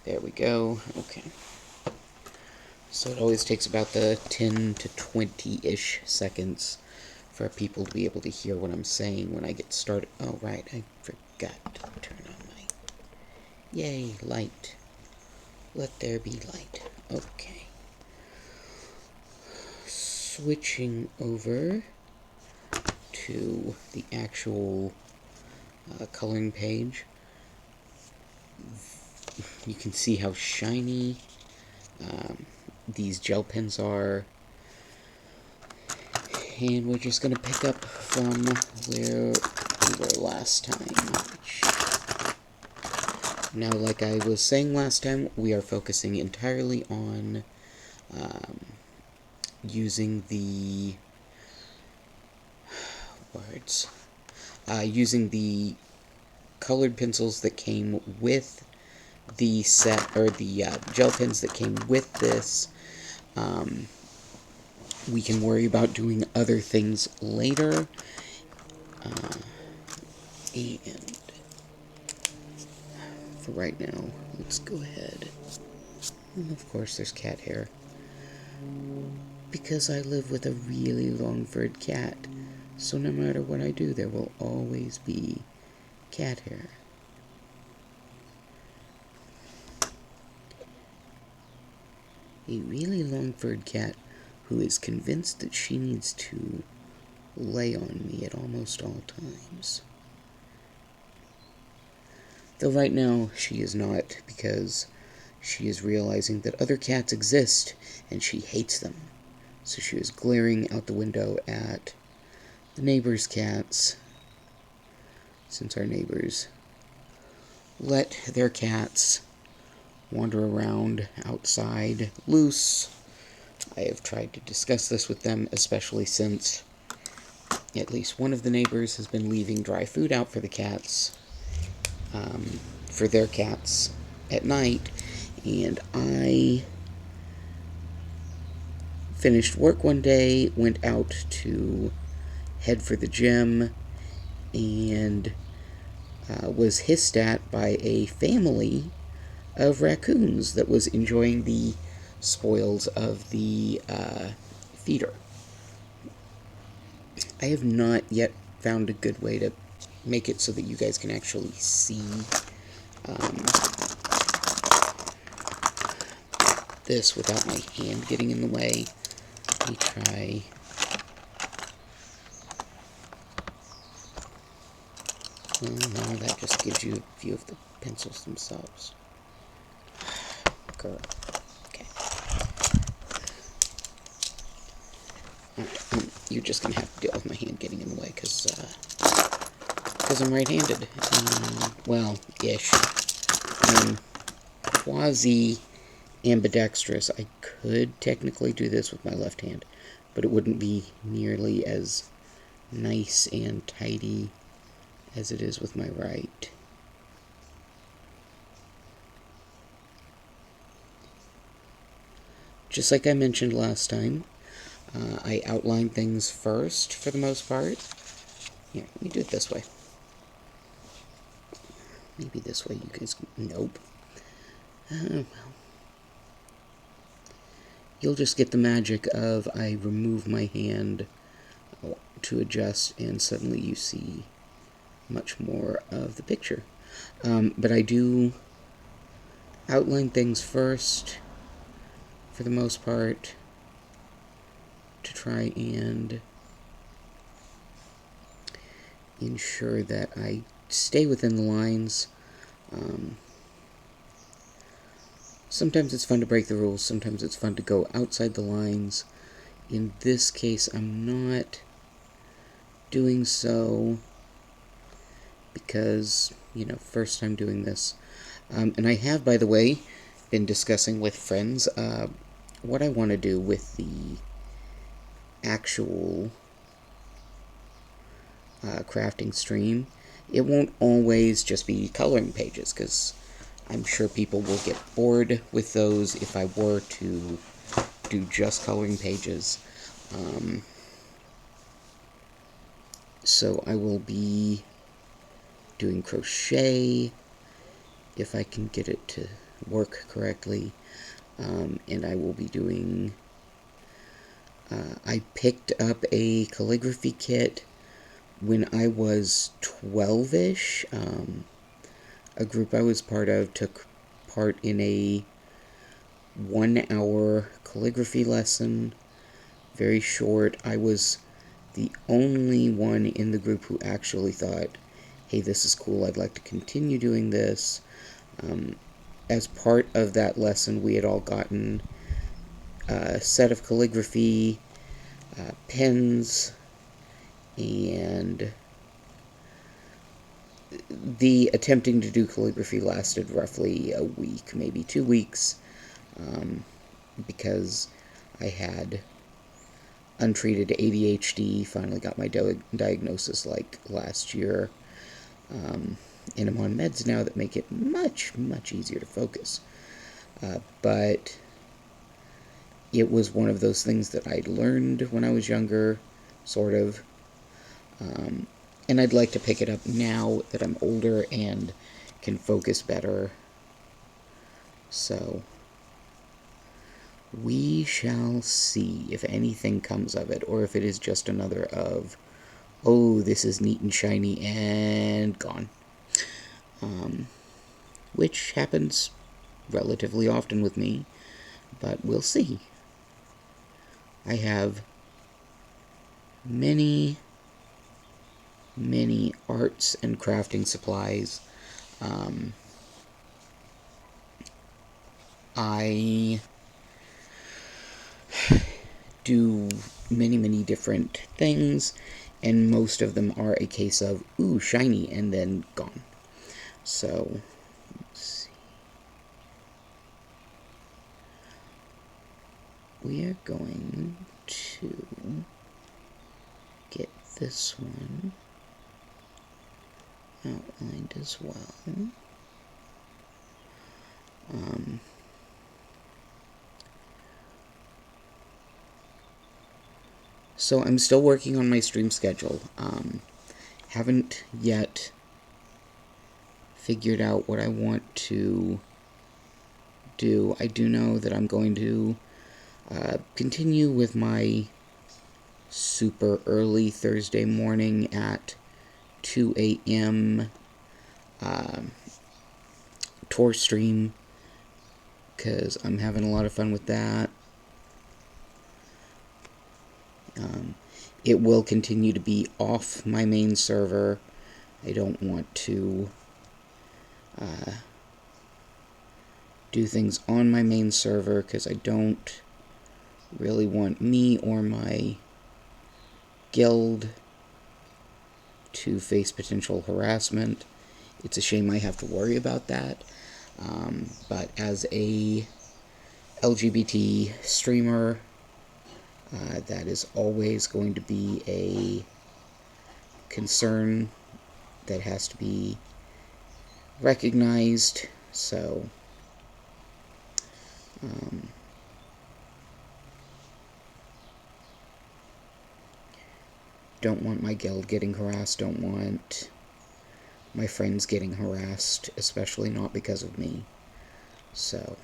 There we go. Okay. So it always takes about the 10 to 20-ish seconds for people to be able to hear what I'm saying when I get started. Oh, right, I forgot to turn on my... Yay, light. Let there be light. Okay. Switching over to the actual coloring page. You can see how shiny these gel pens are. And we're just going to pick up from where we were last time. Now, like I was saying last time, we are focusing entirely on using the using the colored pencils that came with the set, or the gel pens that came with this. We can worry about doing other things later. And for right now, let's go ahead. And of course, there's cat hair. Because I live with a really long-furred cat, so no matter what I do, there will always be cat hair. A really long-furred cat who is convinced that she needs to lay on me at almost all times. Though right now she is not, because she is realizing that other cats exist and she hates them. So she is glaring out the window at the neighbor's cats, since our neighbors let their cats wander around outside loose. I have tried to discuss this with them, especially since at least one of the neighbors has been leaving dry food out for the cats, for their cats at night, and I finished work one day, went out to head for the gym, and was hissed at by a family of raccoons that was enjoying the spoils of the feeder. I have not yet found a good way to make it so that you guys can actually see this without my hand getting in the way. Let me try. Well, no, that just gives you a view of the pencils themselves. Girl. Okay. You're just going to have to deal with my hand getting in the way, because I'm right-handed. Well, ish. I'm quasi-ambidextrous. I could technically do this with my left hand, but it wouldn't be nearly as nice and tidy as it is with my right. Just like I mentioned last time, I outline things first, for the most part. Here, let me do it this way. Maybe this way you guys can... Nope. Well. You'll just get the magic of I remove my hand to adjust, and suddenly you see much more of the picture. But I do outline things first, for the most part, to try and ensure that I stay within the lines. Sometimes it's fun to break the rules, sometimes it's fun to go outside the lines. In this case, I'm not doing so because, first time doing this. And I have, by the way, been discussing with friends what I want to do with the actual crafting stream. It won't always just be coloring pages, because I'm sure people will get bored with those if I were to do just coloring pages. So I will be doing crochet, if I can get it to work correctly. And I will be doing... I picked up a calligraphy kit when I was 12-ish. A group I was part of took part in a 1-hour calligraphy lesson. Very short. I was the only one in the group who actually thought, hey, this is cool, I'd like to continue doing this. As part of that lesson, we had all gotten a set of calligraphy pens, and the attempting to do calligraphy lasted roughly a week, maybe 2 weeks, because I had untreated ADHD, finally got my diagnosis like last year, and I'm on meds now that make it much, much easier to focus. But it was one of those things that I'd learned when I was younger, sort of, and I'd like to pick it up now that I'm older and can focus better. So we shall see if anything comes of it, or if it is just another of, oh, this is neat and shiny and gone. Which happens relatively often with me, but we'll see. I have many, many arts and crafting supplies. I do many, many different things, and most of them are a case of, ooh, shiny, and then gone. So, let's see. We are going to get this one outlined as well. So I'm still working on my stream schedule. Haven't yet figured out what I want to do. I do know that I'm going to continue with my super early Thursday morning at 2 a.m. Tour stream, because I'm having a lot of fun with that. It will continue to be off my main server. I don't want to do things on my main server, because I don't really want me or my guild to face potential harassment. It's a shame I have to worry about that. But as a LGBT streamer, that is always going to be a concern that has to be recognized. So, don't want my guild getting harassed, don't want my friends getting harassed, especially not because of me. So,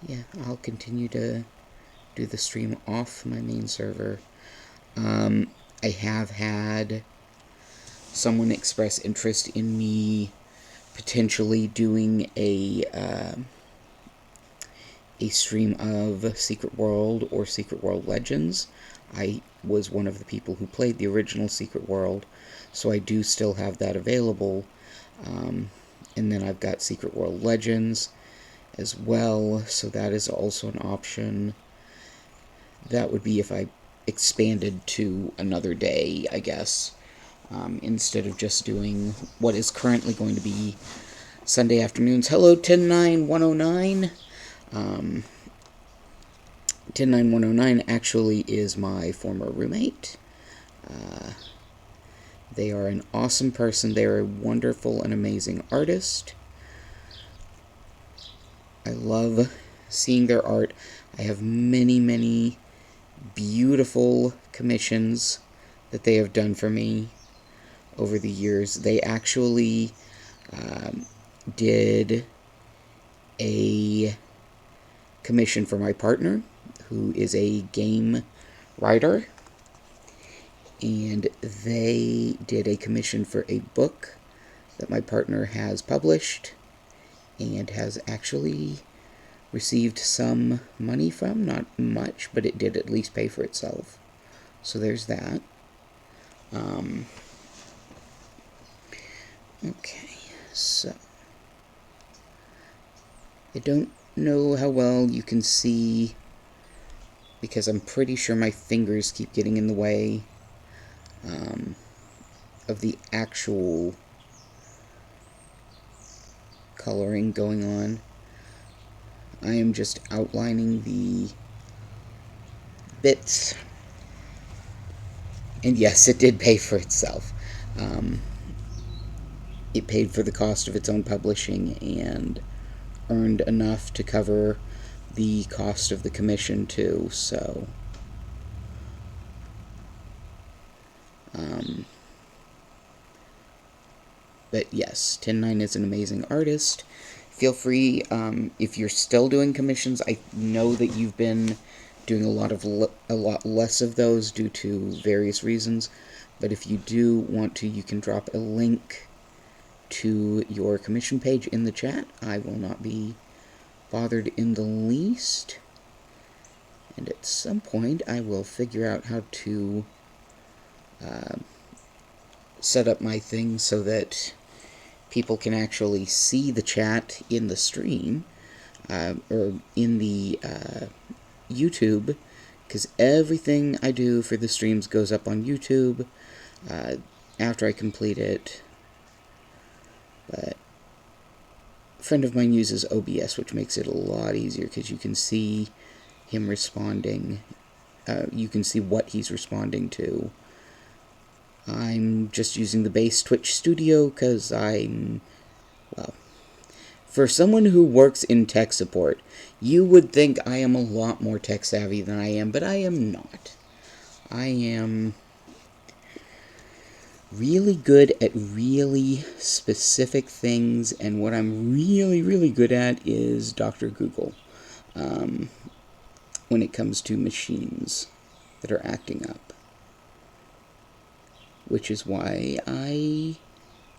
yeah, I'll continue to do the stream off my main server. I have had someone express interest in me potentially doing a stream of Secret World or Secret World Legends. I was one of the people who played the original Secret World, so I do still have that available. And then I've got Secret World Legends as well, so that is also an option. That would be if I expanded to another day, I guess, instead of just doing what is currently going to be Sunday afternoons. Hello, 109-109. 10109 actually is my former roommate. They are an awesome person. They are a wonderful and amazing artist. I love seeing their art. I have many, many beautiful commissions that they have done for me over the years. They actually did a commission for my partner, who is a game writer, and they did a commission for a book that my partner has published and has actually received some money from. Not much, but it did at least pay for itself. So there's that. Okay, so I don't know how well you can see, because I'm pretty sure my fingers keep getting in the way of the actual coloring going on. I am just outlining the bits. And yes, it did pay for itself. It paid for the cost of its own publishing and earned enough to cover the cost of the commission too, so but yes, 109 is an amazing artist. Feel free, if you're still doing commissions, I know that you've been doing a lot less of those due to various reasons, but if you do want to, you can drop a link to your commission page in the chat. I will not be bothered in the least, and at some point I will figure out how to set up my thing so that people can actually see the chat in the stream, or in the YouTube, because everything I do for the streams goes up on YouTube after I complete it. But a friend of mine uses OBS, which makes it a lot easier, because you can see him responding. You can see what he's responding to. I'm just using the base Twitch Studio because well, for someone who works in tech support, you would think I am a lot more tech savvy than I am, but I am not. I am really good at really specific things, and what I'm really, really good at is Dr. Google, when it comes to machines that are acting up. Which is why I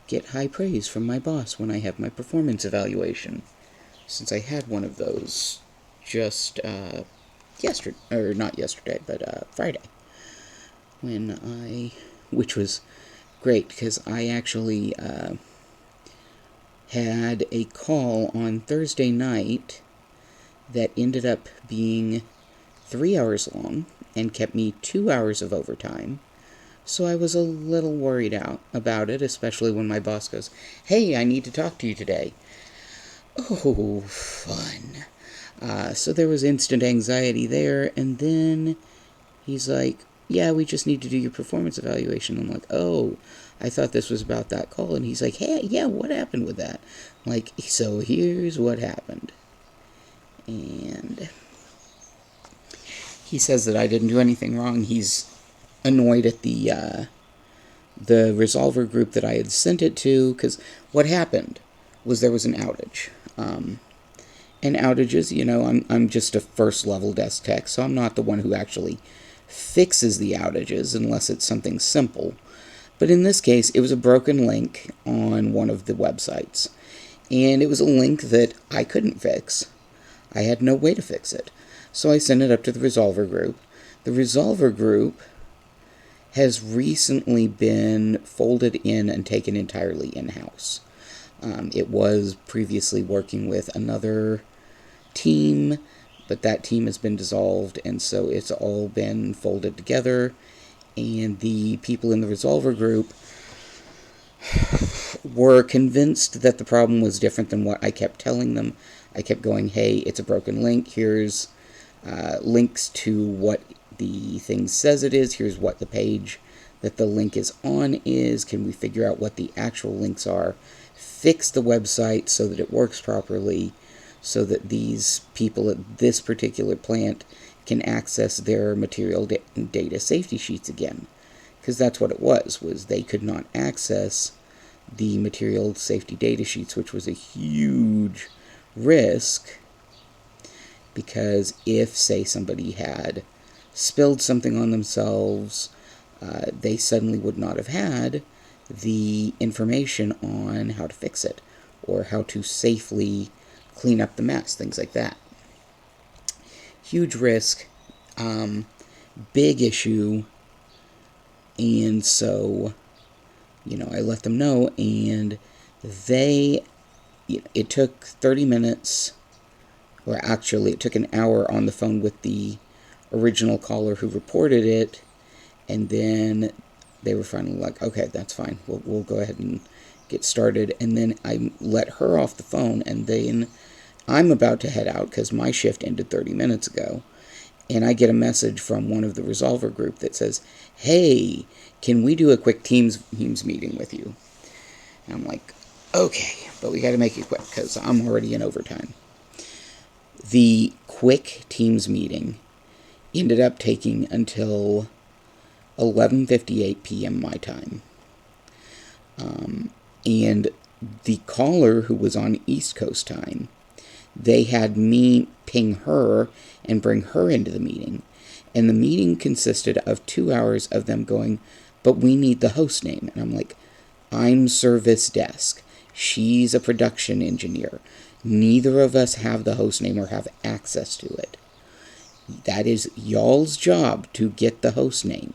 get high praise from my boss when I have my performance evaluation, since I had one of those just yesterday, or not yesterday, but Friday, which was great, because I actually had a call on Thursday night that ended up being 3 hours long and kept me 2 hours of overtime. So I was a little worried about it, especially when my boss goes, "Hey, I need to talk to you today." Oh, fun. So there was instant anxiety there, and then he's like, "Yeah, we just need to do your performance evaluation." I'm like, "Oh, I thought this was about that call." And he's like, "Hey, yeah, what happened with that?" I'm like, "So here's what happened." And he says that I didn't do anything wrong. He's annoyed at the resolver group that I had sent it to, because what happened was there was an outage. And outages, I'm just a first level desk tech, so I'm not the one who actually fixes the outages unless it's something simple. But in this case, it was a broken link on one of the websites, and it was a link that I couldn't fix. I had no way to fix it. So I sent it up to the resolver group. The resolver group has recently been folded in and taken entirely in-house. It was previously working with another team, but that team has been dissolved, and so it's all been folded together, and the people in the resolver group were convinced that the problem was different than what I kept telling them. I kept going, "Hey, it's a broken link. Here's links to what the thing says it is. Here's what the page that the link is on is. Can we figure out what the actual links are? Fix the website so that it works properly, so that these people at this particular plant can access their material data safety sheets again." Because that's what it was they could not access the material safety data sheets, which was a huge risk, because if, say, somebody had spilled something on themselves, they suddenly would not have had the information on how to fix it or how to safely clean up the mess, things like that. Huge risk, big issue, and so, I let them know, and it took 30 minutes, or actually it took an hour on the phone with the original caller who reported it, and then they were finally like, okay, that's fine, we'll go ahead and get started. And then I let her off the phone, and then I'm about to head out because my shift ended 30 minutes ago, and I get a message from one of the Resolver group that says, hey, can we do a quick Teams meeting with you? And I'm like, okay, but we got to make it quick because I'm already in overtime. The quick Teams meeting ended up taking until 11:58 p.m. my time. And the caller, who was on East Coast time, they had me ping her and bring her into the meeting. And the meeting consisted of 2 hours of them going, but we need the host name. And I'm like, I'm service desk. She's a production engineer. Neither of us have the host name or have access to it. That is y'all's job to get the host name.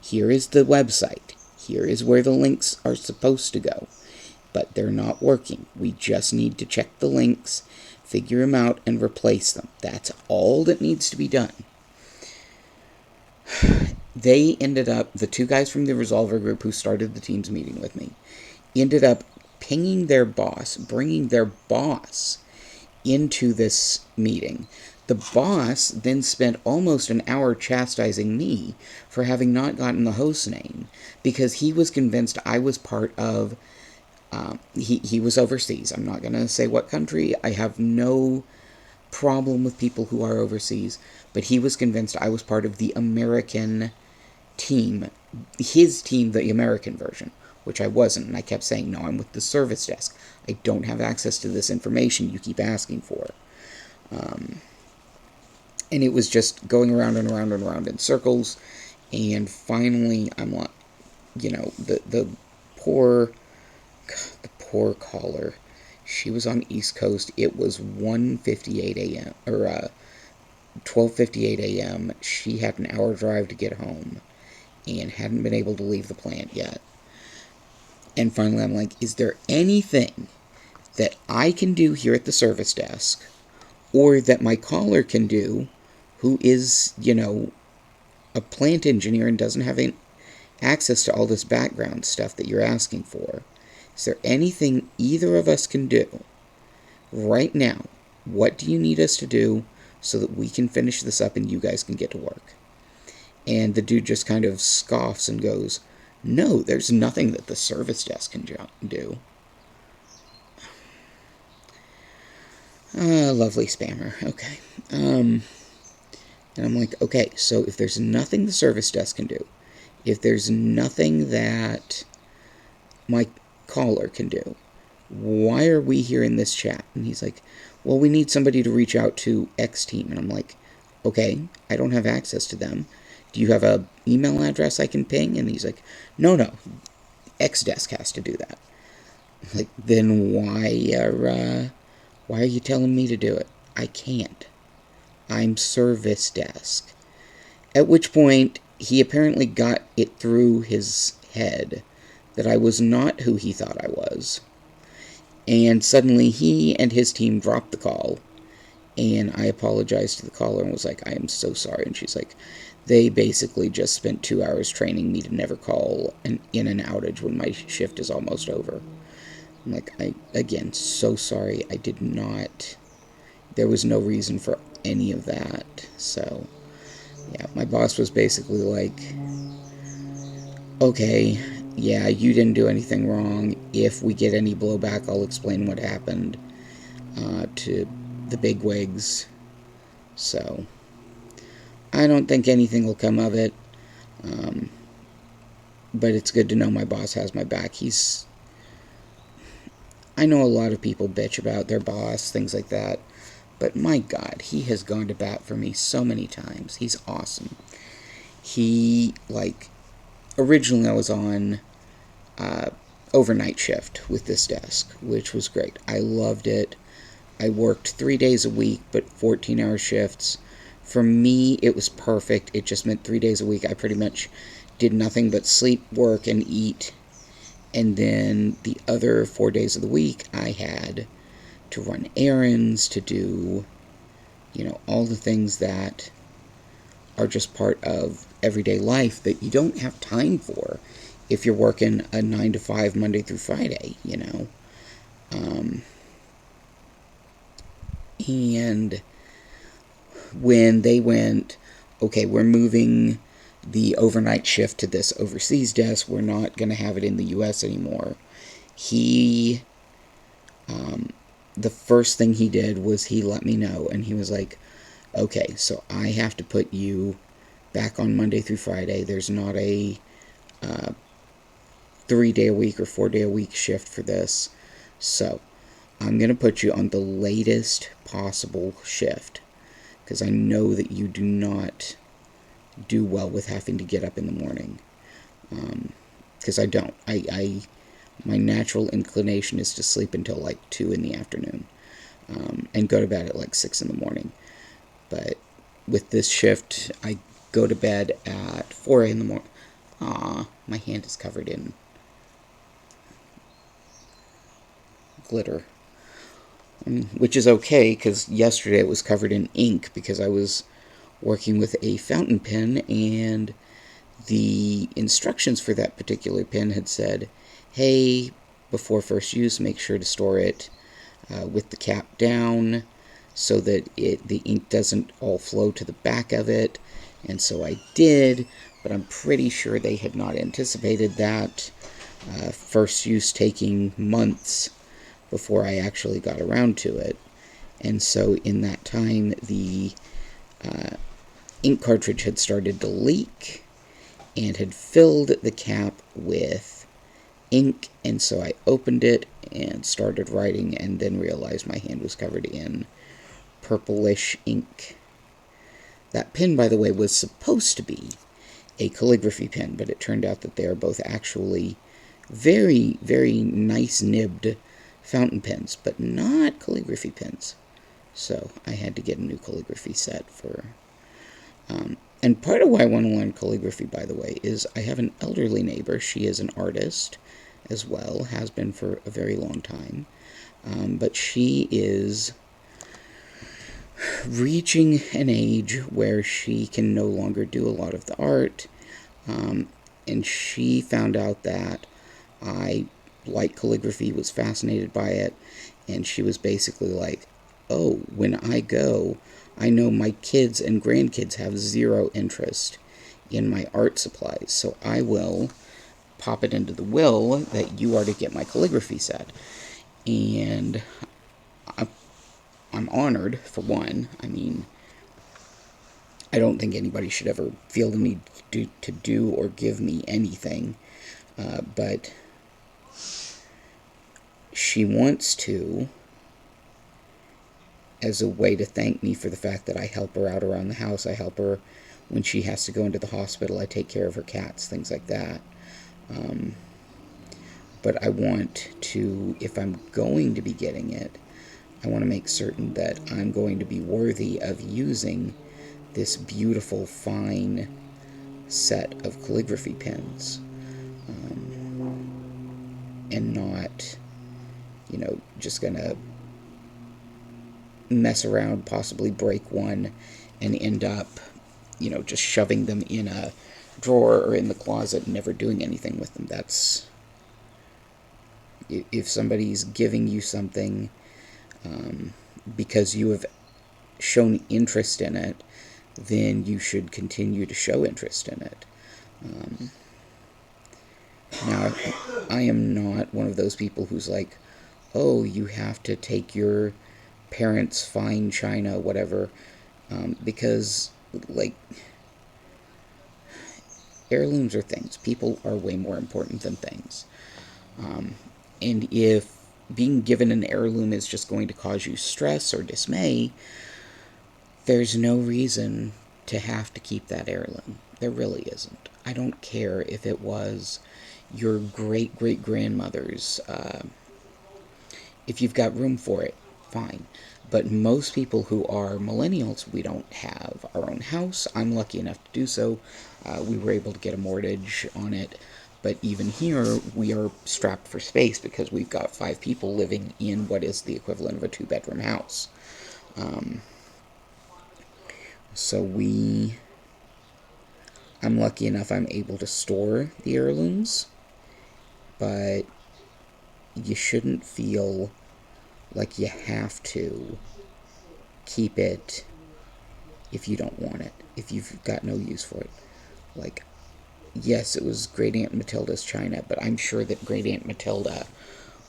Here is the website. Here is where the links are supposed to go. But they're not working. We just need to check the links, figure them out, and replace them. That's all that needs to be done. They ended up, the two guys from the Resolver group who started the Teams meeting with me, ended up pinging their boss, bringing their boss into this meeting. The boss then spent almost an hour chastising me for having not gotten the host name, because he was convinced I was part of, he was overseas. I'm not going to say what country. I have no problem with people who are overseas, but he was convinced I was part of the American team, his team, the American version, which I wasn't, and I kept saying, no, I'm with the service desk. I don't have access to this information you keep asking for. And it was just going around and around and around in circles, and finally, I'm like, the poor caller, she was on East Coast. It was 1:58 a.m., or 12:58 a.m. She had an hour drive to get home and hadn't been able to leave the plant yet. And finally, I'm like, is there anything that I can do here at the service desk, or that my caller can do, who is, a plant engineer and doesn't have access to all this background stuff that you're asking for? Is there anything either of us can do right now? What do you need us to do so that we can finish this up and you guys can get to work? And the dude just kind of scoffs and goes, no, there's nothing that the service desk can do. Lovely spammer. Okay. And I'm like, okay, so if there's nothing the service desk can do, if there's nothing that my caller can do, why are we here in this chat? And he's like, well, we need somebody to reach out to X team. And I'm like, okay, I don't have access to them. Do you have an email address I can ping? And he's like, no, X desk has to do that. I'm like, then why are you telling me to do it? I can't. I'm service desk. At which point, he apparently got it through his head that I was not who he thought I was. And suddenly he and his team dropped the call. And I apologized to the caller and was like, I am so sorry. And she's like, they basically just spent 2 hours training me to never call in an outage when my shift is almost over. I'm like, again, so sorry. I did not. There was no reason for any of that. So, yeah, my boss was basically like, okay, yeah, you didn't do anything wrong. If we get any blowback, I'll explain what happened to the bigwigs. So, I don't think anything will come of it. But it's good to know my boss has my back. He's I know a lot of people bitch about their boss, things like that, but my God, he has gone to bat for me so many times. He's awesome. He, like, originally I was on overnight shift with this desk, which was great. I loved it. I worked 3 days a week, but 14-hour shifts. For me, it was perfect. It just meant 3 days a week. I pretty much did nothing but sleep, work, and eat. And then the other 4 days of the week, I had to run errands, to do, all the things that are just part of everyday life that you don't have time for if you're working a 9 to 5 Monday through Friday. And when they went, okay, we're moving the overnight shift to this overseas desk, we're not going to have it in the US anymore. The first thing he did was he let me know, and he was like, okay, so I have to put you back on Monday through Friday. There's not a 3-day a week or 4-day a week shift for this. So I'm going to put you on the latest possible shift, because I know that you do not do well with having to get up in the morning. Because I don't. My natural inclination is to sleep until like 2 in the afternoon, and go to bed at like 6 in the morning. But with this shift, I go to bed at 4 in the morning. My hand is covered in glitter. Which is okay, because yesterday it was covered in ink because I was working with a fountain pen, and the instructions for that particular pen had said, hey, before first use, make sure to store it with the cap down so that the ink doesn't all flow to the back of it. And so I did, but I'm pretty sure they had not anticipated that. First use taking months before I actually got around to it. And so in that time, the ink cartridge had started to leak and had filled the cap with ink, and so I opened it and started writing, and then realized my hand was covered in purplish ink. That pen, by the way, was supposed to be a calligraphy pen, but it turned out that they are both actually very, very nice nibbed fountain pens, but not calligraphy pens. So I had to get a new calligraphy set for... and part of why I want to learn calligraphy, by the way, is I have an elderly neighbor. She is an artist as well, has been for a very long time. But she is reaching an age where she can no longer do a lot of the art. And she found out that I like calligraphy, was fascinated by it, and she was basically like, oh, when I go, I know my kids and grandkids have zero interest in my art supplies, so I will pop it into the will that you are to get my calligraphy set. And I'm honored, for one. I mean, I don't think anybody should ever feel the need to do or give me anything, but she wants to, as a way to thank me for the fact that I help her out around the house. I help her when she has to go into the hospital. I take care of her cats, things like that. But I want to, if I'm going to be getting it, I want to make certain that I'm going to be worthy of using this beautiful, fine set of calligraphy pens, and not, just gonna mess around, possibly break one, and end up, just shoving them in a drawer or in the closet and never doing anything with them. That's... if somebody's giving you something because you have shown interest in it, then you should continue to show interest in it. Now, I am not one of those people who's like, oh, you have to take your parents' fine china, whatever, because, like, heirlooms are things. People are way more important than things. And if being given an heirloom is just going to cause you stress or dismay, there's no reason to have to keep that heirloom. There really isn't. I don't care if it was your great-great-grandmother's. If you've got room for it, fine. But most people who are millennials, we don't have our own house. I'm lucky enough to do so. We were able to get a mortgage on it. But even here, we are strapped for space because we've got 5 people living in what is the equivalent of a 2-bedroom house. So I'm lucky enough I'm able to store the heirlooms, but you shouldn't feel like you have to keep it if you don't want it, if you've got no use for it. Like, yes, it was Great Aunt Matilda's china, but I'm sure that Great Aunt Matilda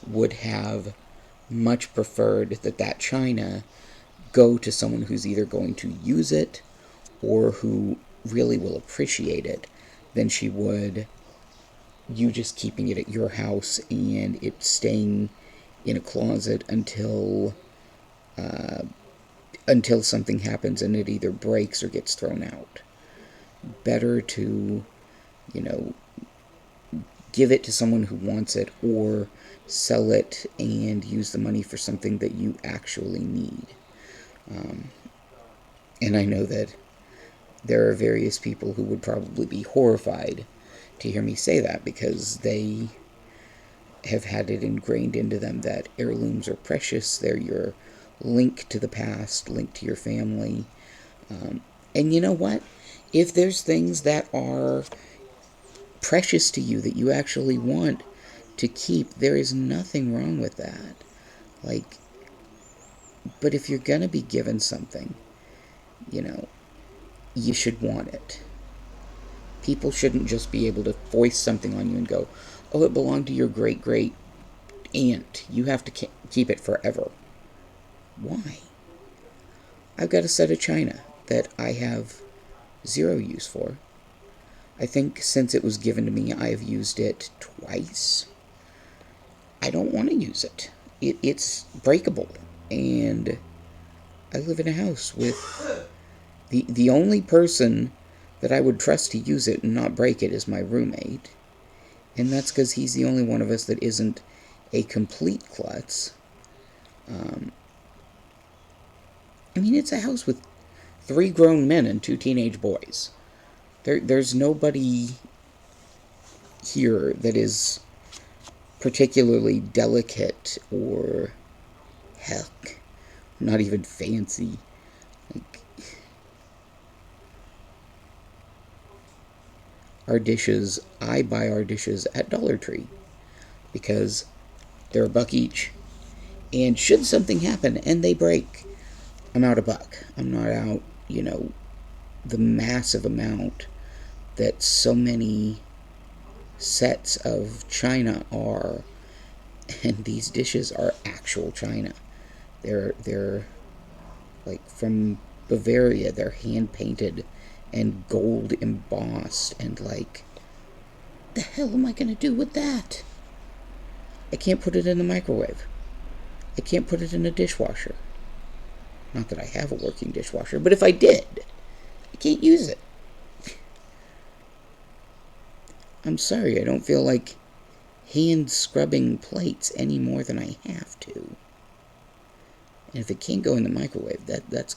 would have much preferred that china go to someone who's either going to use it or who really will appreciate it than she would you just keeping it at your house and it staying in a closet until something happens and it either breaks or gets thrown out. Better to, give it to someone who wants it or sell it and use the money for something that you actually need. And I know that there are various people who would probably be horrified to hear me say that because they have had it ingrained into them that heirlooms are precious. They're your link to the past, link to your family. And you know what? If there's things that are precious to you that you actually want to keep, there is nothing wrong with that. But if you're going to be given something, you should want it. People shouldn't just be able to foist something on you and go, oh, it belonged to your great-great aunt. You have to keep it forever. Why? I've got a set of china that I have 0 use for. I think since it was given to me, I have used it twice. I don't want to use it. It's breakable, and I live in a house with the only person that I would trust to use it and not break it is my roommate, and that's because he's the only one of us that isn't a complete klutz. It's a house with 3 grown men and 2 teenage boys. There's nobody here that is particularly delicate or, heck, not even fancy. I buy our dishes at Dollar Tree because they're $1 each. And should something happen and they break, I'm out $1. I'm not out, the massive amount that so many sets of china are. And these dishes are actual china. They're like from Bavaria. They're hand painted and gold embossed, and the hell am I gonna do with that? I can't put it in the microwave. I can't put it in a dishwasher. Not that I have a working dishwasher, but if I did, I can't use it. I'm sorry, I don't feel like hand scrubbing plates any more than I have to. And if it can't go in the microwave, that's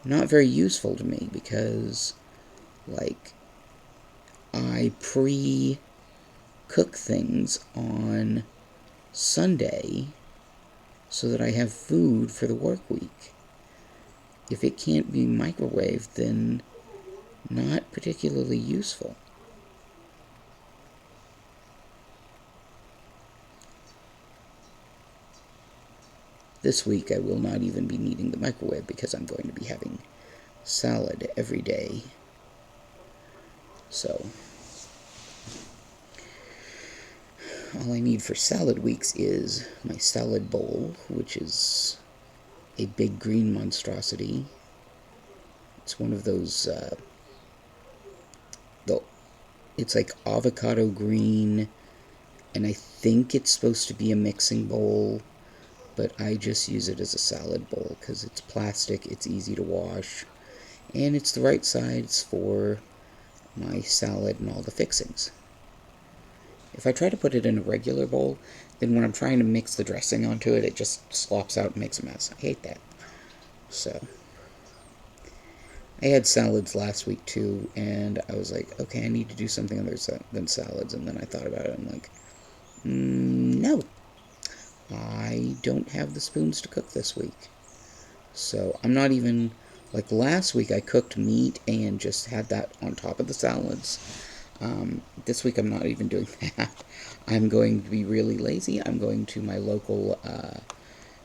not very useful to me because, I pre-cook things on Sunday so that I have food for the work week. If it can't be microwaved, then not particularly useful. This week I will not even be needing the microwave because I'm going to be having salad every day. So, all I need for salad weeks is my salad bowl, which is a big green monstrosity. It's one of those, it's like avocado green and I think it's supposed to be a mixing bowl, but I just use it as a salad bowl because it's plastic, it's easy to wash, and it's the right size for my salad and all the fixings. If I try to put it in a regular bowl, then when I'm trying to mix the dressing onto it, it just slops out and makes a mess. I hate that. So, I had salads last week too, and I was like, okay, I need to do something other than salads, and then I thought about it, and I'm like, no, I don't have the spoons to cook this week. So, I'm not even, like last week I cooked meat and just had that on top of the salads. This week I'm not even doing that. I'm going to be really lazy. I'm going to my local,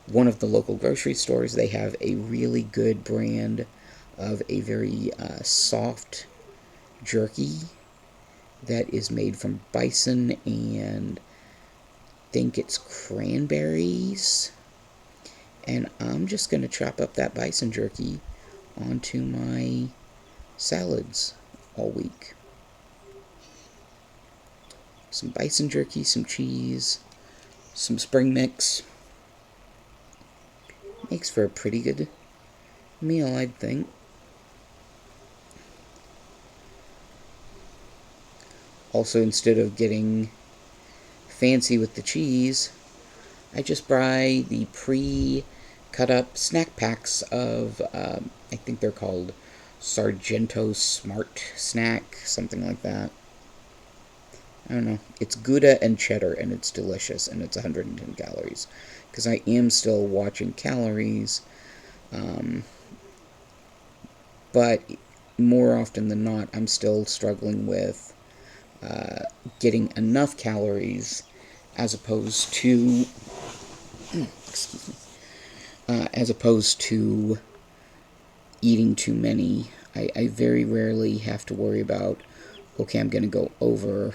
one of the local grocery stores. They have a really good brand of a very soft jerky that is made from bison and I think it's cranberries. And I'm just going to chop up that bison jerky onto my salads all week. Some bison jerky, some cheese, some spring mix. Makes for a pretty good meal, I'd think. Also, instead of getting fancy with the cheese, I just buy the pre-cut up snack packs of, I think they're called Sargento Smart Snack, something like that. I don't know. It's Gouda and cheddar, and it's delicious, and it's 110 calories. Because I am still watching calories, but more often than not, I'm still struggling with getting enough calories as opposed to, excuse me, as opposed to eating too many. I very rarely have to worry about, okay, I'm going to go over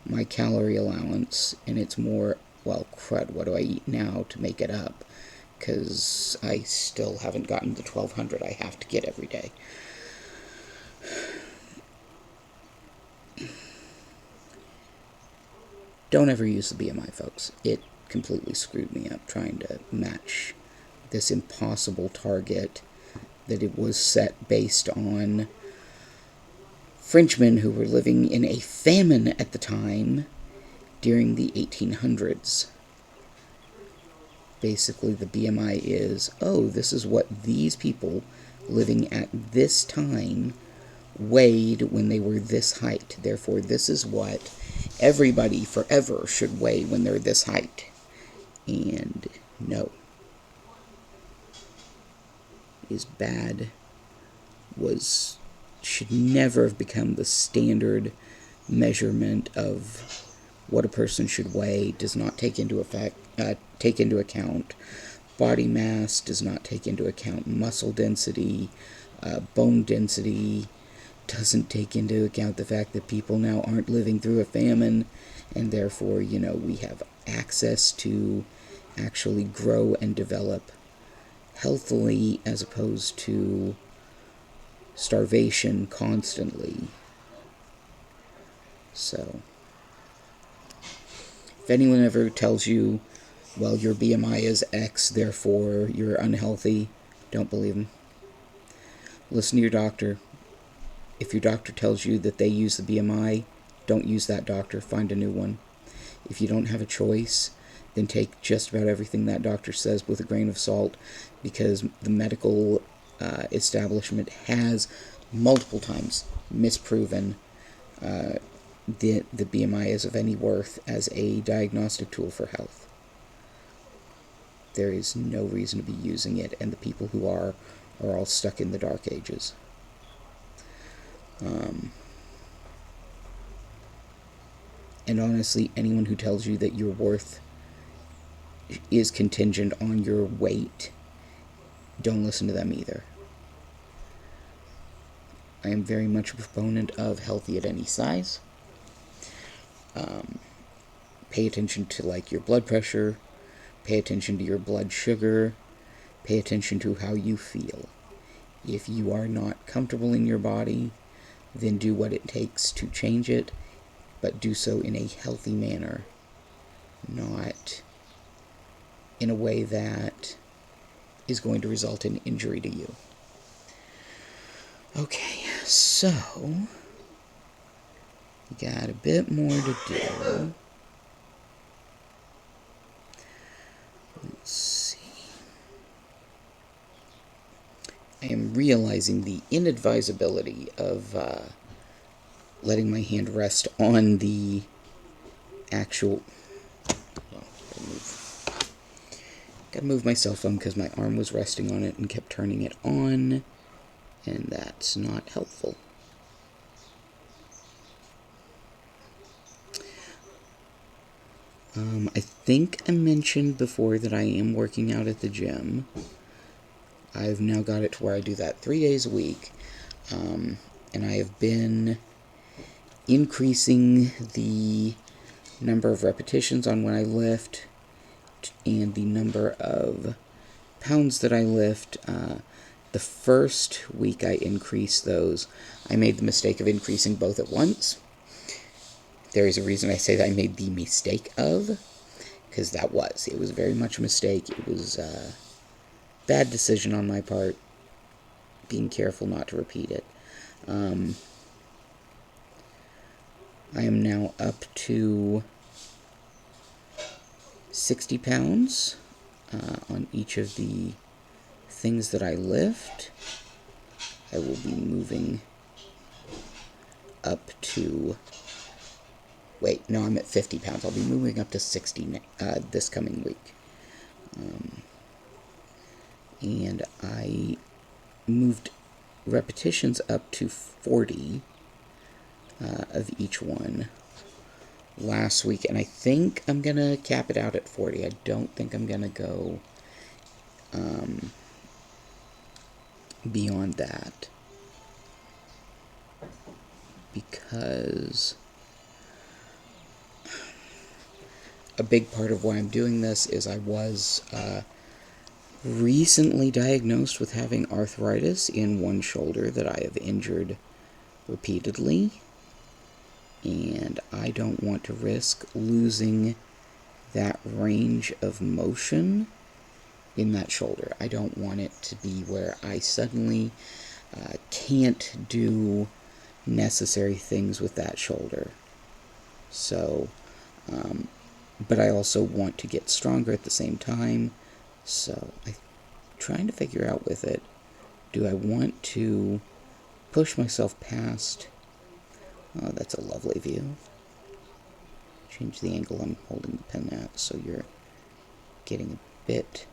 my calorie allowance, and it's more, well, crud, what do I eat now to make it up? Because I still haven't gotten the 1,200 I have to get every day. Don't ever use the BMI, folks. It completely screwed me up trying to match this impossible target that it was set based on Frenchmen who were living in a famine at the time during the 1800s. Basically, the BMI is, oh, this is what these people living at this time weighed when they were this height. Therefore, this is what everybody forever should weigh when they're this height. And no. Is bad. Should never have become the standard measurement of what a person should weigh. Does not take into account body mass, does not take into account muscle density, bone density, doesn't take into account the fact that people now aren't living through a famine, and therefore, we have access to actually grow and develop healthily as opposed to starvation constantly. So, if anyone ever tells you, well, your BMI is X, therefore you're unhealthy, don't believe them. Listen to your doctor. If your doctor tells you that they use the BMI, don't use that doctor, find a new one. If you don't have a choice, then take just about everything that doctor says with a grain of salt, because the medical establishment has multiple times misproven the BMI is of any worth as a diagnostic tool for health. There is no reason to be using it, and the people who are all stuck in the dark ages. And honestly, anyone who tells you that your worth is contingent on your weight, don't listen to them either. I am very much a proponent of healthy at any size. Pay attention to your blood pressure, pay attention to your blood sugar, pay attention to how you feel. If you are not comfortable in your body, then do what it takes to change it, but do so in a healthy manner. not in a way that is going to result in injury to you. Okay, so you got a bit more to do. Let's see. I am realizing the inadvisability of letting my hand rest on the actual... Well, gotta move my cell phone because my arm was resting on it and kept turning it on, and that's not helpful. I think I mentioned before that I am working out at the gym. I've now got it to where I do that 3 days a week, and I have been increasing the number of repetitions on when I lift and the number of pounds that I lift. The first week I increased those, I made the mistake of increasing both at once. There is a reason I say that I made the mistake of, because it was very much a mistake. It was a bad decision on my part, being careful not to repeat it. I am now up to 60 pounds on each of the things that I lift. I will be moving up to... Wait, no, I'm at 50 pounds. I'll be moving up to 60 this coming week. And I moved repetitions up to 40 of each one last week, and I think I'm going to cap it out at 40. I don't think I'm going to go beyond that, because a big part of why I'm doing this is I was recently diagnosed with having arthritis in one shoulder that I have injured repeatedly, and I don't want to risk losing that range of motion in that shoulder. I don't want it to be where I suddenly can't do necessary things with that shoulder. So, but I also want to get stronger at the same time, so I'm trying to figure out with it, do I want to push myself past... Oh, that's a lovely view. Change the angle I'm holding the pen at so you're getting a bit...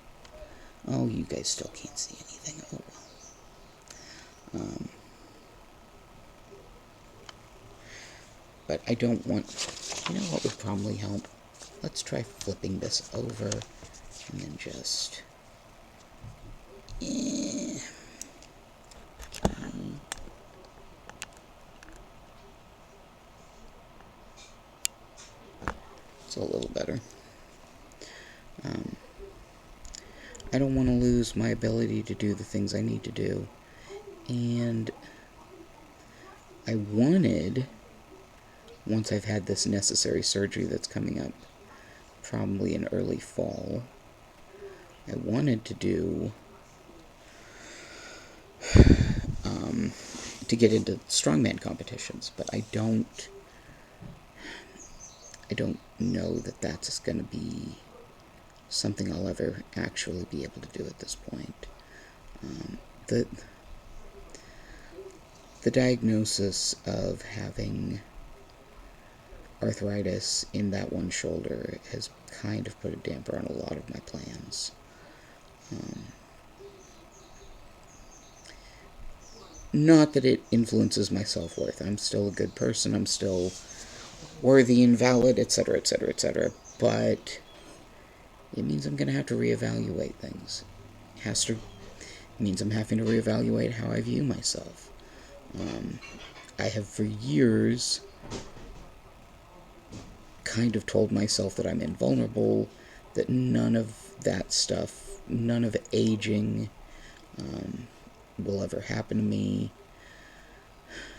Oh, you guys still can't see anything. Oh, well. But I don't want... You know what would probably help? Let's try flipping this over and then just... It's a little better. I don't want to lose my ability to do the things I need to do. And I wanted, once I've had this necessary surgery that's coming up, probably in early fall, I wanted to do, to get into strongman competitions, but I don't know that that's going to be something I'll ever actually be able to do at this point. The diagnosis of having arthritis in that one shoulder has kind of put a damper on a lot of my plans. Not that it influences my self-worth. I'm still a good person. I'm still worthy and valid, etc., etc., etc. But it means I'm going to have to reevaluate things. It means I'm having to reevaluate how I view myself. I have for years kind of told myself that I'm invulnerable, that none of that stuff, none of aging will ever happen to me.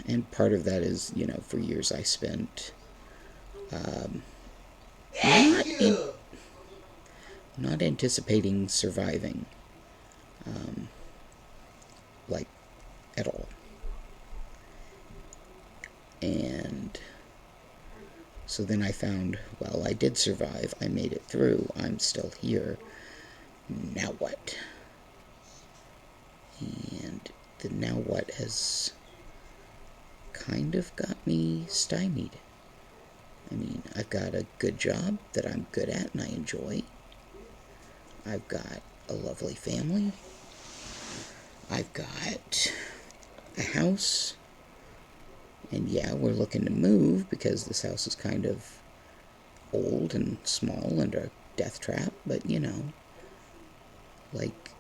And part of that is, for years I spent not in, not anticipating surviving, like at all. And so then I found, well, I did survive. I made it through. I'm still here. Now what? And the now what has kind of got me stymied. I mean, I've got a good job that I'm good at and I enjoy. I've got a lovely family. I've got a house. And yeah, we're looking to move because this house is kind of old and small and a death trap, but you know, like,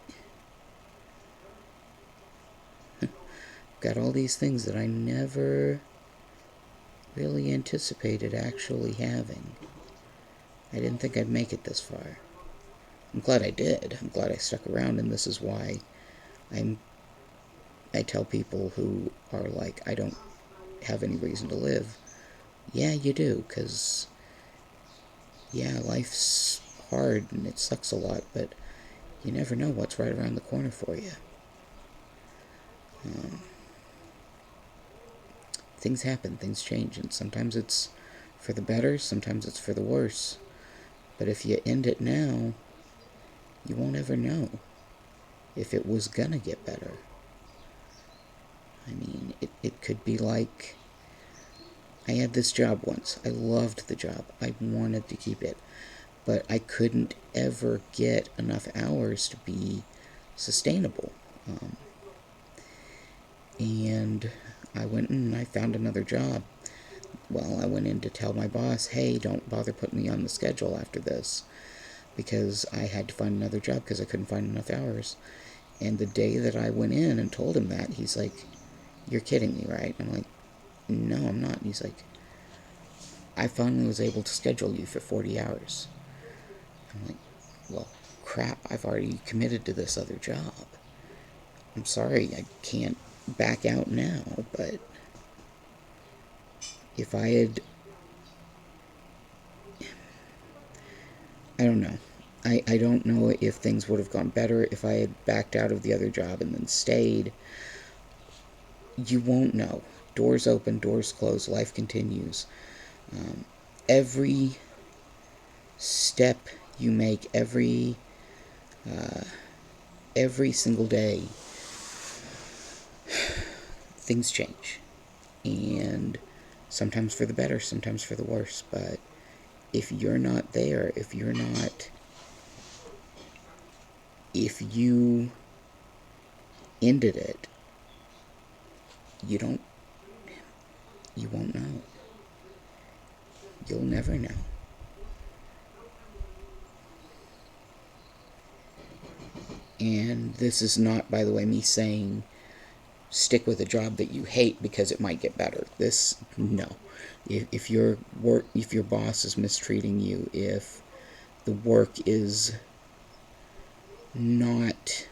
got all these things that I never really anticipated actually having. I didn't think I'd make it this far. I'm glad I did. I'm glad I stuck around, and this is why I tell people who are like, I don't have any reason to live. Yeah, you do, because, yeah, life's hard and it sucks a lot, but you never know what's right around the corner for you. Things happen, things change, and sometimes it's for the better, sometimes it's for the worse. But if you end it now, you won't ever know if it was gonna get better. I mean, it could be like, I had this job once. I loved the job. I wanted to keep it. But I couldn't ever get enough hours to be sustainable. And I went and I found another job. Well, I went in to tell my boss, hey, don't bother putting me on the schedule after this, because I had to find another job because I couldn't find enough hours. And the day that I went in and told him that, he's like, you're kidding me, right? I'm like, no, I'm not. And he's like, I finally was able to schedule you for 40 hours. I'm like, well, crap, I've already committed to this other job. I'm sorry, I can't back out now, but if I had, I don't know. I don't know if things would have gone better if I had backed out of the other job and then stayed. You won't know. Doors open, doors close, life continues. Every step you make, every single day, things change. And sometimes for the better, sometimes for the worse. But if you're not there, if you ended it, you won't know. You'll never know. And this is not, by the way, me saying stick with a job that you hate because it might get better. No. If your boss is mistreating you, if the work is not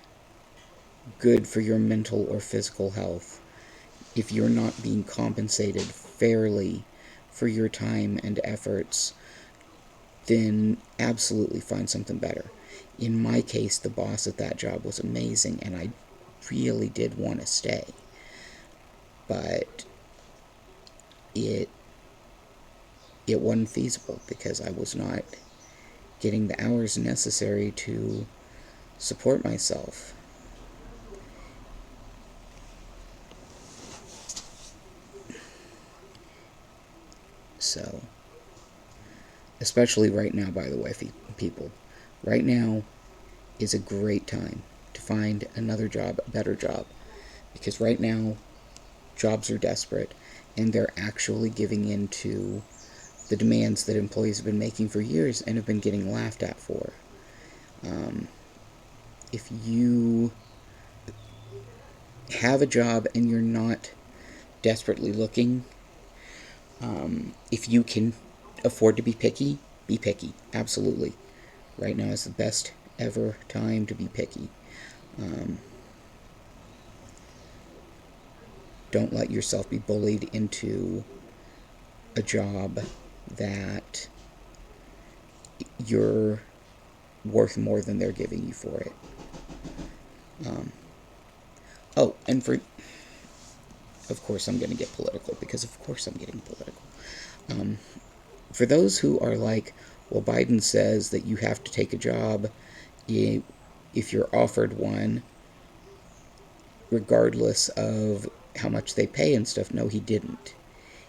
good for your mental or physical health, if you're not being compensated fairly for your time and efforts, then absolutely find something better. In my case, the boss at that job was amazing, and I really did want to stay. But it wasn't feasible because I was not getting the hours necessary to support myself. So, especially right now, by the way, people, right now is a great time to find another job, a better job, because right now jobs are desperate and they're actually giving in to the demands that employees have been making for years and have been getting laughed at for. If you have a job and you're not desperately looking, if you can afford to be picky, be picky. Absolutely. Right now is the best ever time to be picky. Don't let yourself be bullied into a job that you're worth more than they're giving you for it. Oh, and of course I'm going to get political, because of course I'm getting political. For those who are like, well, Biden says that you have to take a job if you're offered one, regardless of how much they pay and stuff. No, he didn't.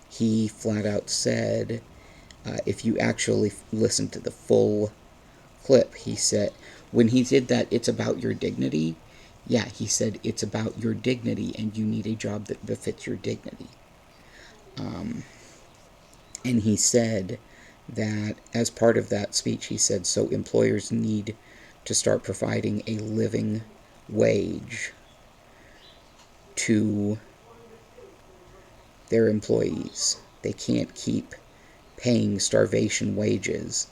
He flat out said, if you actually listen to the full clip, he said, when he did that, it's about your dignity. Yeah, he said it's about your dignity, and you need a job that befits your dignity. And he said that as part of that speech, he said, so employers need to start providing a living wage to their employees. They can't keep paying starvation wages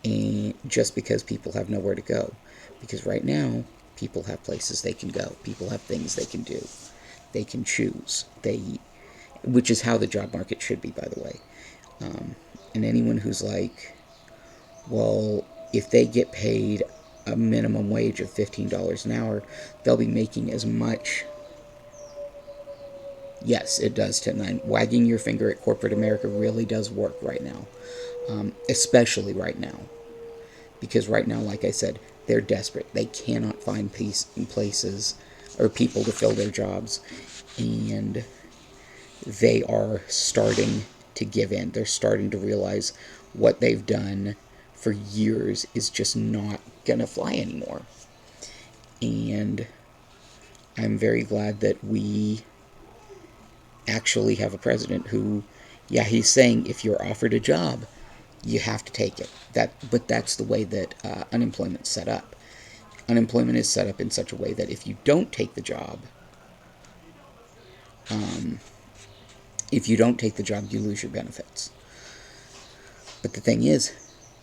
and just because people have nowhere to go. Because right now, people have places they can go. People have things they can do. They can choose. Which is how the job market should be, by the way. And anyone who's like, well, if they get paid a minimum wage of $15 an hour, they'll be making as much. Yes, it does, 10-9. Wagging your finger at corporate America really does work right now. Especially right now. Because right now, like I said, they're desperate. They cannot find places or people to fill their jobs. And they are starting to give in. They're starting to realize what they've done for years is just not going to fly anymore. And I'm very glad that we actually have a president who, yeah, he's saying if you're offered a job, you have to take it. But that's the way that unemployment's set up. Unemployment is set up in such a way that if you don't take the job, you lose your benefits. But the thing is,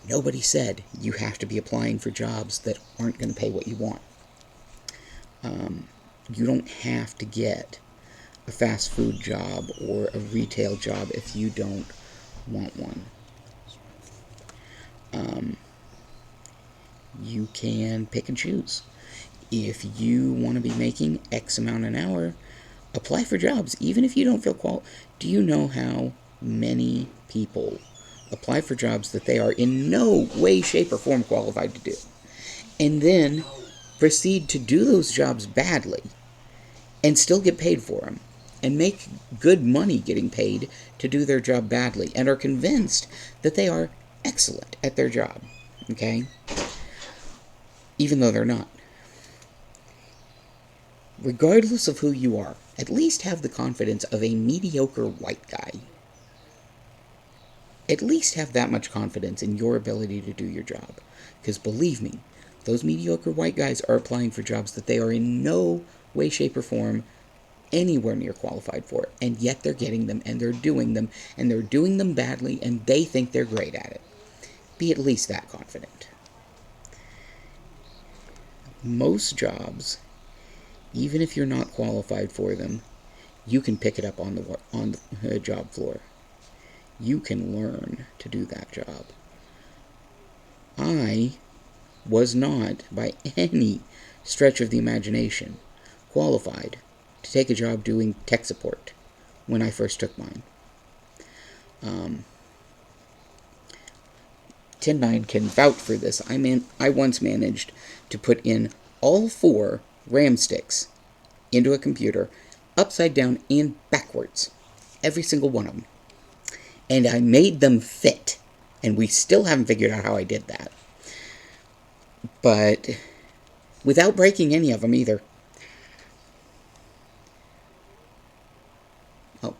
nobody said you have to be applying for jobs that aren't going to pay what you want. You don't have to get a fast food job or a retail job if you don't want one. You can pick and choose. If you want to be making X amount an hour, apply for jobs, even if you don't feel qualified. Do you know how many people apply for jobs that they are in no way, shape, or form qualified to do, and then proceed to do those jobs badly and still get paid for them and make good money getting paid to do their job badly and are convinced that they are excellent at their job, okay? Even though they're not. Regardless of who you are, at least have the confidence of a mediocre white guy. At least have that much confidence in your ability to do your job. Because believe me, those mediocre white guys are applying for jobs that they are in no way, shape, or form anywhere near qualified for. And yet they're getting them, and they're doing them, and they're doing them badly, and they think they're great at it. Be at least that confident. Most jobs, even if you're not qualified for them, you can pick it up on the job floor. You can learn to do that job. I was not, by any stretch of the imagination, qualified to take a job doing tech support when I first took mine. 10-9 can vouch for this. I once managed to put in all 4 RAM sticks into a computer, upside down and backwards. Every single one of them. And I made them fit. And we still haven't figured out how I did that. But without breaking any of them either. Oh.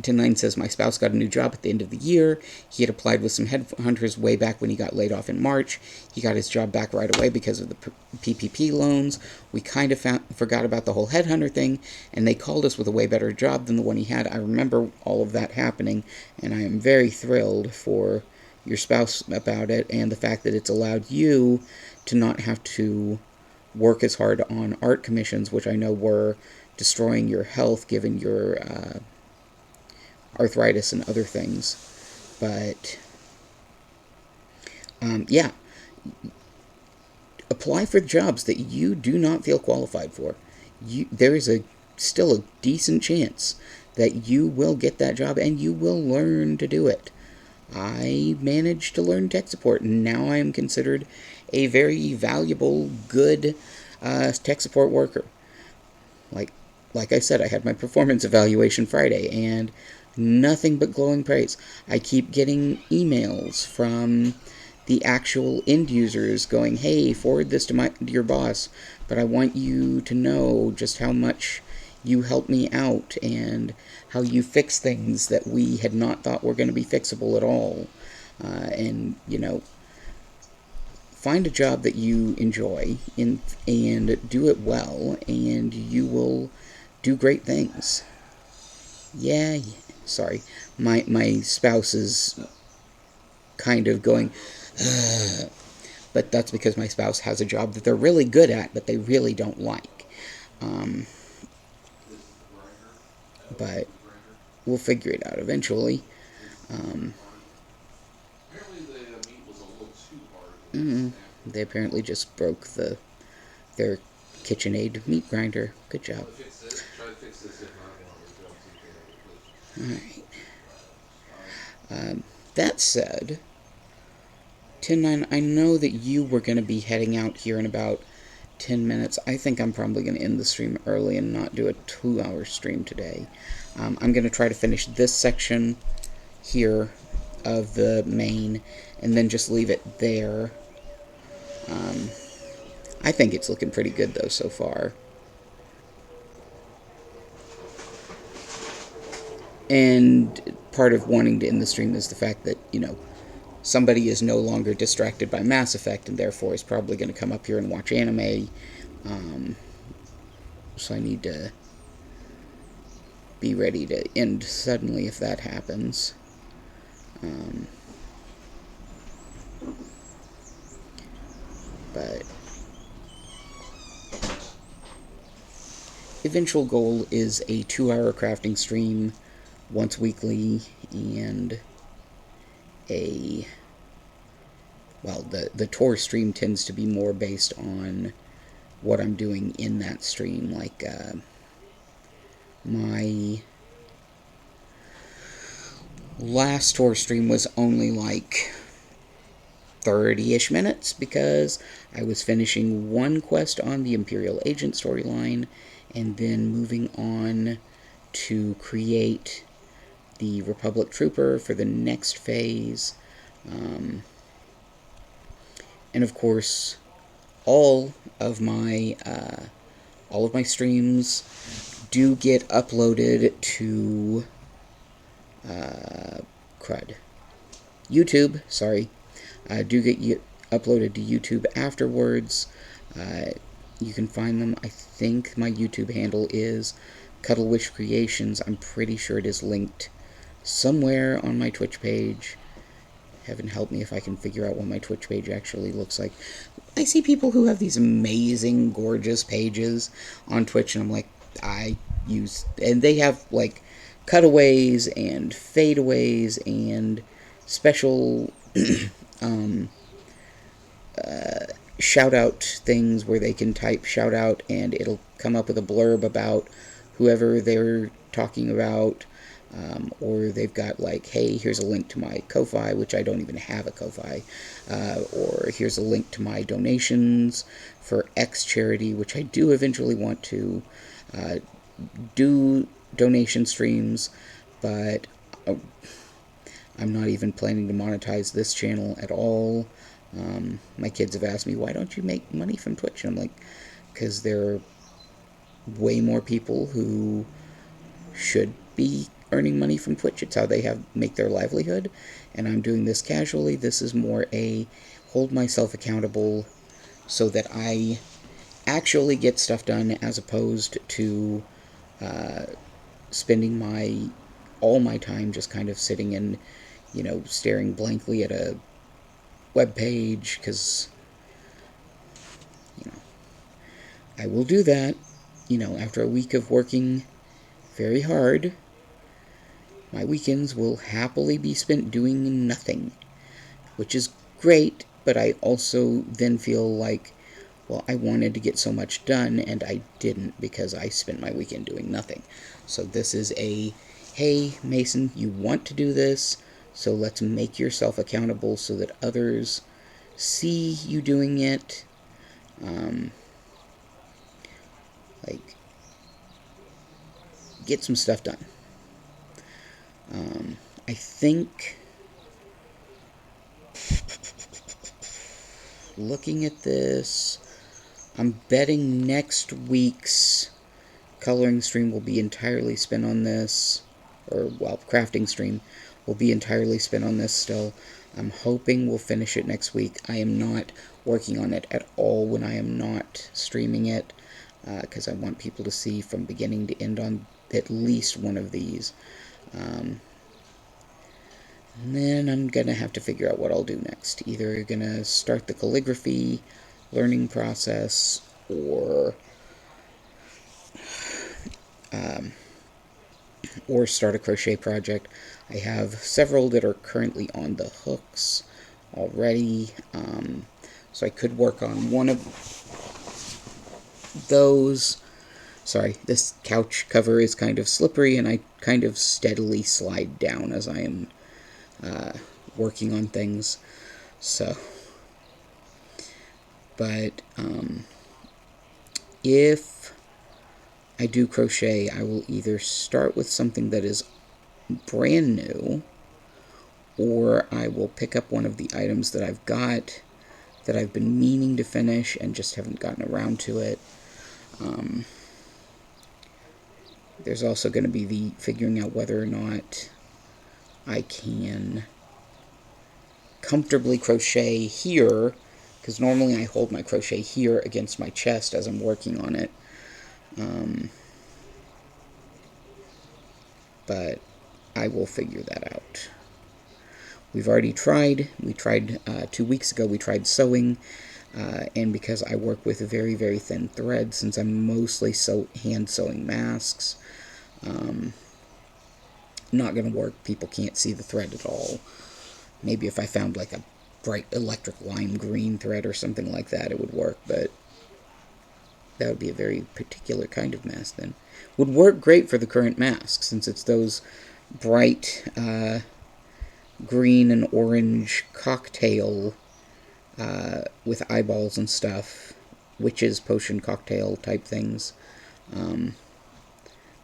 10-9 says, my spouse got a new job at the end of the year. He had applied with some headhunters way back when he got laid off in March. He got his job back right away because of the PPP loans. We kind of forgot about the whole headhunter thing, and they called us with a way better job than the one he had. I remember all of that happening, and I am very thrilled for your spouse about it, and the fact that it's allowed you to not have to work as hard on art commissions, which I know were destroying your health given your arthritis and other things. But Yeah, apply for jobs that you do not feel qualified for. There is still a decent chance that you will get that job and you will learn to do it. I managed to learn tech support, and now I am considered a very valuable, good tech support worker. Like, like I said, I had my performance evaluation Friday, and nothing but glowing praise. I keep getting emails from the actual end users going, "Hey, forward this to your boss, but I want you to know just how much you helped me out and how you fix things that we had not thought were going to be fixable at all." And find a job that you enjoy and do it well, and you will do great things. Yeah, sorry. My spouse is kind of going, but that's because my spouse has a job that they're really good at, but they really don't like. Um, but we'll figure it out eventually. Um, they apparently just broke their KitchenAid meat grinder. Good job. Alright. That said, 10-9, I know that you were going to be heading out here in about 10 minutes. I think I'm probably going to end the stream early and not do a 2-hour stream today. I'm going to try to finish this section here of the main and then just leave it there. I think it's looking pretty good though so far. And part of wanting to end the stream is the fact that, somebody is no longer distracted by Mass Effect and therefore is probably going to come up here and watch anime. So I need to be ready to end suddenly if that happens. But eventual goal is a 2-hour crafting stream once weekly, and the tour stream tends to be more based on what I'm doing in that stream. Like, my last tour stream was only like 30-ish minutes because I was finishing one quest on the Imperial Agent storyline and then moving on to create the Republic Trooper for the next phase. And of course, all of my streams do get uploaded to YouTube. Sorry, do get uploaded to YouTube afterwards. You can find them. I think my YouTube handle is Cuddlewish Creations. I'm pretty sure it is linked somewhere on my Twitch page. Heaven help me if I can figure out what my Twitch page actually looks like. I see people who have these amazing, gorgeous pages on Twitch, and I'm like, and they have, like, cutaways and fadeaways and special shout out things where they can type shout out and it'll come up with a blurb about whoever they're talking about. Or they've got like, hey, here's a link to my Ko-Fi, which I don't even have a Ko-Fi, or here's a link to my donations for X charity, which I do eventually want to do donation streams, but I'm not even planning to monetize this channel at all. My kids have asked me, why don't you make money from Twitch? And I'm like, because there are way more people who should be earning money from Twitch. It's how they make their livelihood, and I'm doing this casually. This is more a hold myself accountable so that I actually get stuff done, as opposed to spending all my time just kind of sitting and staring blankly at a web page, because I will do that after a week of working very hard. My weekends will happily be spent doing nothing, which is great but I also then feel like, well, I wanted to get so much done, and I didn't because I spent my weekend doing nothing. So this is a, hey, Mason, you want to do this, so let's make yourself accountable so that others see you doing it. Like, get some stuff done. I think, looking at this, I'm betting next week's coloring stream will be entirely spent on this, or, well, crafting stream will be entirely spent on this still. I'm hoping we'll finish it next week. I am not working on it at all when I am not streaming it, because I want people to see from beginning to end on at least one of these. And then I'm going to have to figure out what I'll do next. Either going to start the calligraphy learning process, or start a crochet project. I have several that are currently on the hooks already, so I could work on one of those. Sorry, this couch cover is kind of slippery, and I kind of steadily slide down as I am working on things. So, but if I do crochet, I will either start with something that is brand new, or I will pick up one of the items that I've got that I've been meaning to finish and just haven't gotten around to it. There's also going to be the figuring out whether or not I can comfortably crochet here, because normally I hold my crochet here against my chest as I'm working on it. But I will figure that out. We've already tried. We tried 2 weeks ago. We tried sewing, and because I work with a very, very thin thread, since I'm mostly hand sewing masks, not going to work. People can't see the thread at all. Maybe if I found like a bright electric lime green thread or something like that, it would work, but that would be a very particular kind of mask then. Would work great for the current mask, since it's those bright green and orange cocktail with eyeballs and stuff, witch's potion cocktail type things.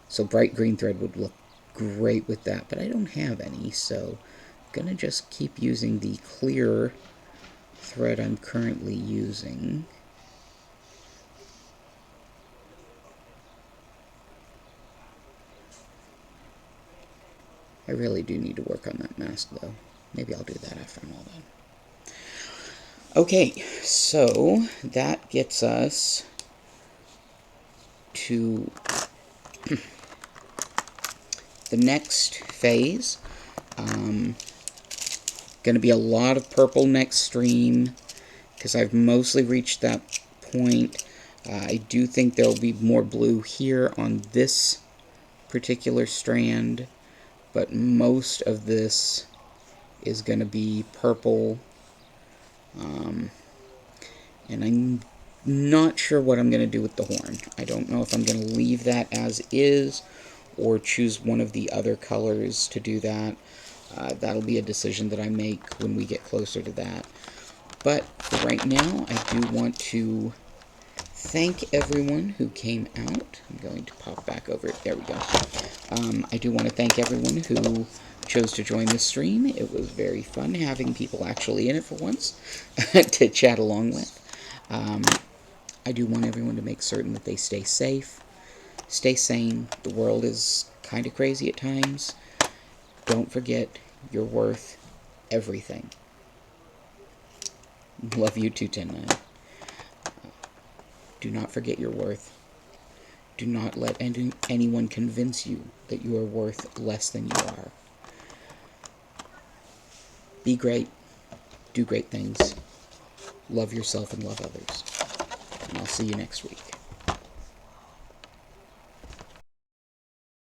So bright green thread would look great with that, but I don't have any, so I'm gonna just keep using the clear thread I'm currently using. I really do need to work on that mask, though. Maybe I'll do that after I'm all done. Okay, so that gets us to the next phase. Going to be a lot of purple next stream, because I've mostly reached that point. I do think there will be more blue here on this particular strand, but most of this is going to be purple. And I'm not sure what I'm going to do with the horn. I don't know if I'm going to leave that as is or choose one of the other colors to do that. That'll be a decision that I make when we get closer to that. But for right now, I do want to thank everyone who came out. I'm going to pop back over it. There we go. I do want to thank everyone who chose to join the stream. It was very fun having people actually in it for once to chat along with. I do want everyone to make certain that they stay safe, stay sane. The world is kind of crazy at times. Don't forget, you're worth everything. Love you, 210. Do not forget your worth. Do not let anyone convince you that you are worth less than you are. Be great. Do great things. Love yourself and love others. And I'll see you next week.